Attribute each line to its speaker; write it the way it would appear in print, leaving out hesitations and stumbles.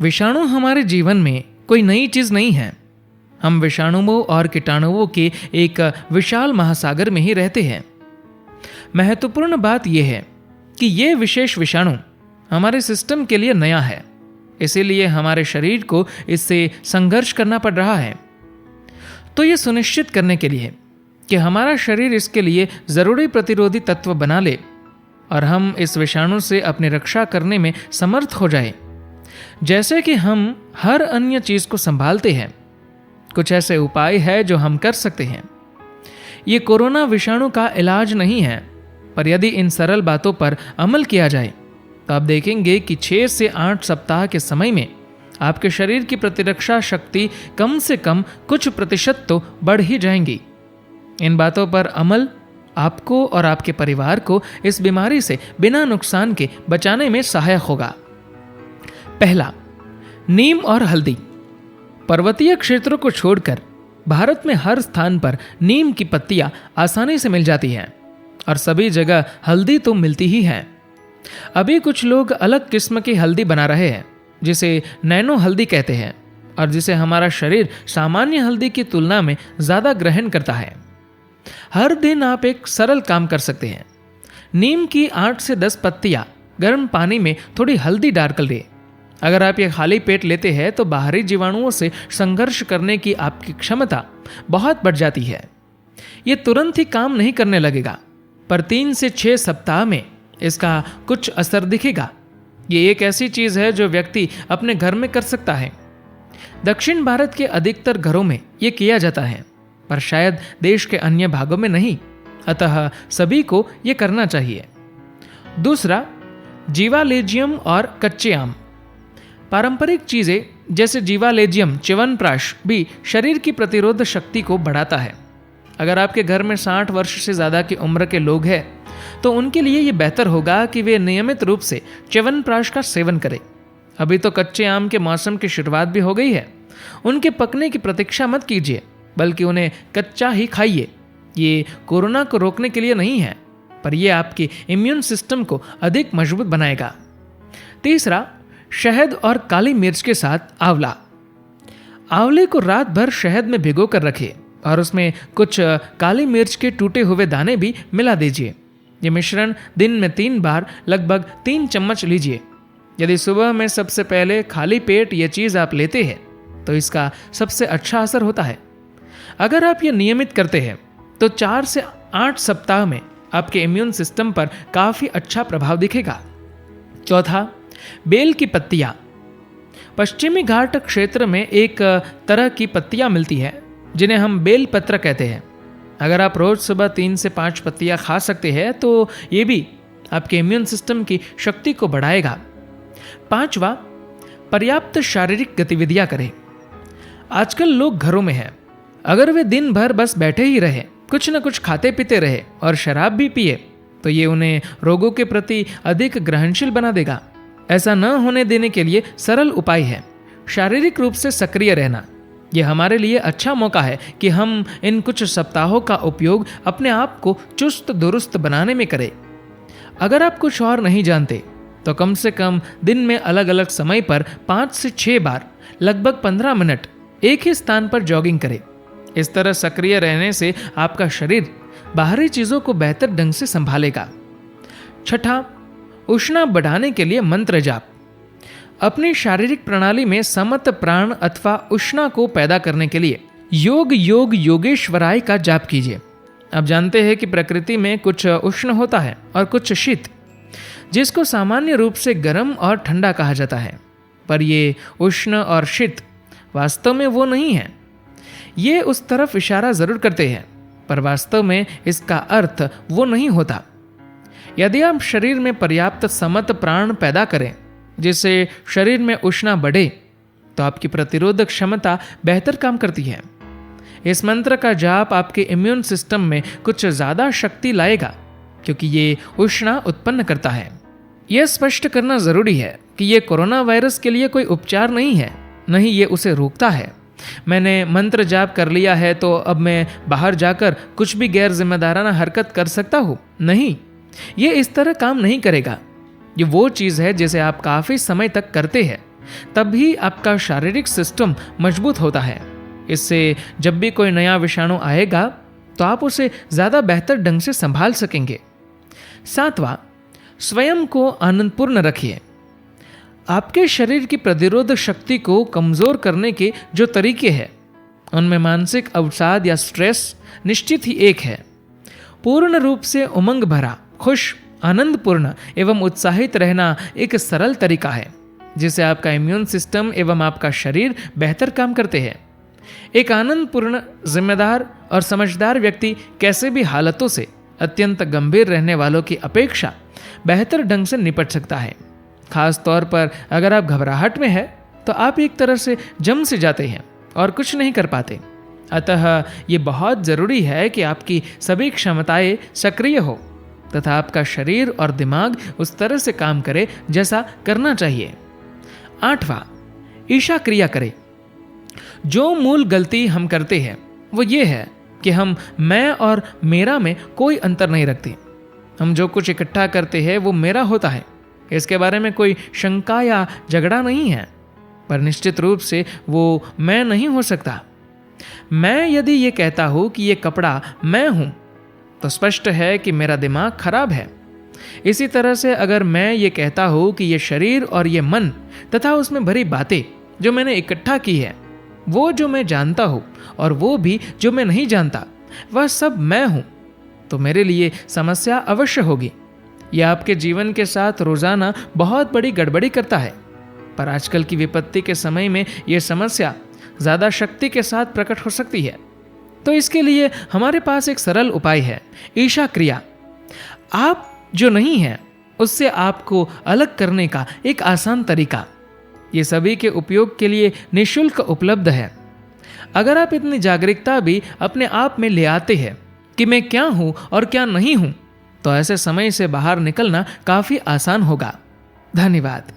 Speaker 1: विषाणु हमारे जीवन में कोई नई चीज नहीं है। हम विषाणुओं और कीटाणुओं के एक विशाल महासागर में ही रहते हैं। महत्वपूर्ण बात यह है कि यह विशेष विषाणु हमारे सिस्टम के लिए नया है, इसीलिए हमारे शरीर को इससे संघर्ष करना पड़ रहा है। तो यह सुनिश्चित करने के लिए कि हमारा शरीर इसके लिए जरूरी प्रतिरोधी तत्व बना ले और हम इस विषाणु से अपनी रक्षा करने में समर्थ हो जाए, जैसे कि हम हर अन्य चीज को संभालते हैं, कुछ ऐसे उपाय है जो हम कर सकते हैं। ये कोरोना विषाणु का इलाज नहीं है, पर यदि इन सरल बातों पर अमल किया जाए तो आप देखेंगे कि 6 से 8 सप्ताह के समय में आपके शरीर की प्रतिरक्षा शक्ति कम से कम कुछ प्रतिशत तो बढ़ ही जाएंगी। इन बातों पर अमल आपको और आपके परिवार को इस बीमारी से बिना नुकसान के बचाने में सहायक होगा। पहला, नीम और हल्दी। पर्वतीय क्षेत्रों को छोड़कर भारत में हर स्थान पर नीम की पत्तियां आसानी से मिल जाती हैं और सभी जगह हल्दी तो मिलती ही है। अभी कुछ लोग अलग किस्म की हल्दी बना रहे हैं जिसे नैनो हल्दी कहते हैं और जिसे हमारा शरीर सामान्य हल्दी की तुलना में ज्यादा ग्रहण करता है। हर दिन आप एक सरल काम कर सकते हैं। नीम की 8 से 10 पत्तियां गर्म पानी में थोड़ी हल्दी डालकर लें। अगर आप ये खाली पेट लेते हैं तो बाहरी जीवाणुओं से संघर्ष करने की आपकी क्षमता बहुत बढ़ जाती है। ये तुरंत ही काम नहीं करने लगेगा, पर 3 से 6 सप्ताह में इसका कुछ असर दिखेगा। ये एक ऐसी चीज है जो व्यक्ति अपने घर में कर सकता है। दक्षिण भारत के अधिकतर घरों में ये किया जाता है, पर शायद देश के अन्य भागों में नहीं, अतः सभी को ये करना चाहिए। दूसरा, जीवालेजियम और कच्चे आम। पारंपरिक चीजें जैसे जीवालेजियम च्यवनप्राश भी शरीर की प्रतिरोध शक्ति को बढ़ाता है। अगर आपके घर में 60 वर्ष से ज्यादा की उम्र के लोग हैं तो उनके लिए यह बेहतर होगा कि वे नियमित रूप से च्यवनप्राश का सेवन करें। अभी तो कच्चे आम के मौसम की शुरुआत भी हो गई है। उनके पकने की प्रतीक्षा मत कीजिए, बल्कि उन्हें कच्चा ही खाइए। ये कोरोना को रोकने के लिए नहीं है, पर यह आपके इम्यून सिस्टम को अधिक मजबूत बनाएगा। तीसरा, शहद और काली मिर्च के साथ आंवला। आंवले को रात भर शहद में भिगो कर रखें और उसमें कुछ काली मिर्च के टूटे हुए दाने भी मिला दीजिए। ये मिश्रण दिन में 3 बार लगभग 3 चम्मच लीजिए। यदि सुबह में सबसे पहले खाली पेट ये चीज़ आप लेते हैं तो इसका सबसे अच्छा असर होता है। अगर आप ये नियमित करते हैं तो 4 से 8 सप्ताह में आपके इम्यून सिस्टम पर काफ़ी अच्छा प्रभाव दिखेगा। चौथा, बेल की पत्तियां। पश्चिमी घाट क्षेत्र में एक तरह की पत्तियां मिलती है जिन्हें हम बेल पत्र कहते हैं। अगर आप रोज सुबह 3 से 5 पत्तियां खा सकते हैं तो ये भी आपके इम्यून सिस्टम की शक्ति को बढ़ाएगा। पांचवा, पर्याप्त शारीरिक गतिविधियां करें। आजकल लोग घरों में हैं, अगर वे दिन भर बस बैठे ही रहे, कुछ न कुछ खाते पीते रहे और शराब भी पिए तो ये उन्हें रोगों के प्रति अधिक ग्रहणशील बना देगा। ऐसा न होने देने के लिए सरल उपाय है शारीरिक रूप से सक्रिय रहना। यह हमारे लिए अच्छा मौका है कि हम इन कुछ सप्ताहों का उपयोग अपने आप को चुस्त दुरुस्त बनाने में करें। अगर आप कुछ और नहीं जानते तो कम से कम दिन में अलग अलग समय पर 5 से 6 बार लगभग 15 मिनट एक ही स्थान पर जॉगिंग करें। इस तरह सक्रिय रहने से आपका शरीर बाहरी चीजों को बेहतर ढंग से संभालेगा। छठा, उष्णा बढ़ाने के लिए मंत्र जाप। अपनी शारीरिक प्रणाली में समत प्राण अथवा उष्णा को पैदा करने के लिए योग योगेश्वराय का जाप कीजिए। आप जानते हैं कि प्रकृति में कुछ उष्ण होता है और कुछ शीत, जिसको सामान्य रूप से गर्म और ठंडा कहा जाता है, पर ये उष्ण और शीत वास्तव में वो नहीं है। ये उस तरफ इशारा जरूर करते हैं, पर वास्तव में इसका अर्थ वो नहीं होता। यदि आप शरीर में पर्याप्त समत प्राण पैदा करें जिससे शरीर में उष्णा बढ़े तो आपकी प्रतिरोधक क्षमता बेहतर काम करती है। इस मंत्र का जाप आपके इम्यून सिस्टम में कुछ ज्यादा शक्ति लाएगा क्योंकि ये उष्णा उत्पन्न करता है। यह स्पष्ट करना जरूरी है कि यह कोरोना वायरस के लिए कोई उपचार नहीं है, नहीं ये उसे रोकता है। मैंने मंत्र जाप कर लिया है तो अब मैं बाहर जाकर कुछ भी गैर जिम्मेदाराना हरकत कर सकता हूँ, नहीं, ये इस तरह काम नहीं करेगा। ये वो चीज है जिसे आप काफी समय तक करते हैं तभी आपका शारीरिक सिस्टम मजबूत होता है। इससे जब भी कोई नया विषाणु आएगा तो आप उसे ज़्यादा बेहतर ढंग से संभाल सकेंगे। 7वां, स्वयं को आनंदपूर्ण रखिए। आपके शरीर की प्रतिरोधक शक्ति को कमज़ोर करने के जो तरीके हैं उनमें मानसिक अवसाद या स्ट्रेस निश्चित ही एक है। पूर्ण रूप से उमंग भरा, खुश, आनंदपूर्ण एवं उत्साहित रहना एक सरल तरीका है जिससे आपका इम्यून सिस्टम एवं आपका शरीर बेहतर काम करते हैं। एक आनंदपूर्ण, जिम्मेदार और समझदार व्यक्ति कैसे भी हालतों से अत्यंत गंभीर रहने वालों की अपेक्षा बेहतर ढंग से निपट सकता है। खास तौर पर अगर आप घबराहट में हैं तो आप एक तरह से जम से जाते हैं और कुछ नहीं कर पाते। अतः ये बहुत ज़रूरी है कि आपकी सभी क्षमताएं सक्रिय हो तथा आपका शरीर और दिमाग उस तरह से काम करे जैसा करना चाहिए। 8वां, ईर्ष्या क्रिया करें। जो मूल गलती हम करते हैं वो ये है कि हम मैं और मेरा में कोई अंतर नहीं रखते। हम जो कुछ इकट्ठा करते हैं वो मेरा होता है, इसके बारे में कोई शंका या झगड़ा नहीं है, पर निश्चित रूप से वो मैं नहीं हो सकता। मैं यदि ये कहता हूं कि ये कपड़ा मैं हूं तो स्पष्ट है कि मेरा दिमाग खराब है। इसी तरह से अगर मैं ये कहता हूं कि ये शरीर और ये मन तथा उसमें भरी बातें जो मैंने इकट्ठा की है, वो जो मैं जानता हूं और वो भी जो मैं नहीं जानता, वह सब मैं हूं, तो मेरे लिए समस्या अवश्य होगी। यह आपके जीवन के साथ रोजाना बहुत बड़ी गड़बड़ी करता है। पर आजकल की विपत्ति के समय में यह समस्या ज्यादा शक्ति के साथ प्रकट हो सकती है। तो इसके लिए हमारे पास एक सरल उपाय है, ईर्ष्या क्रिया। आप जो नहीं हैं उससे आपको अलग करने का एक आसान तरीका, ये सभी के उपयोग के लिए निःशुल्क उपलब्ध है। अगर आप इतनी जागरूकता भी अपने आप में ले आते हैं कि मैं क्या हूं और क्या नहीं हूं, तो ऐसे समय से बाहर निकलना काफी आसान होगा। धन्यवाद।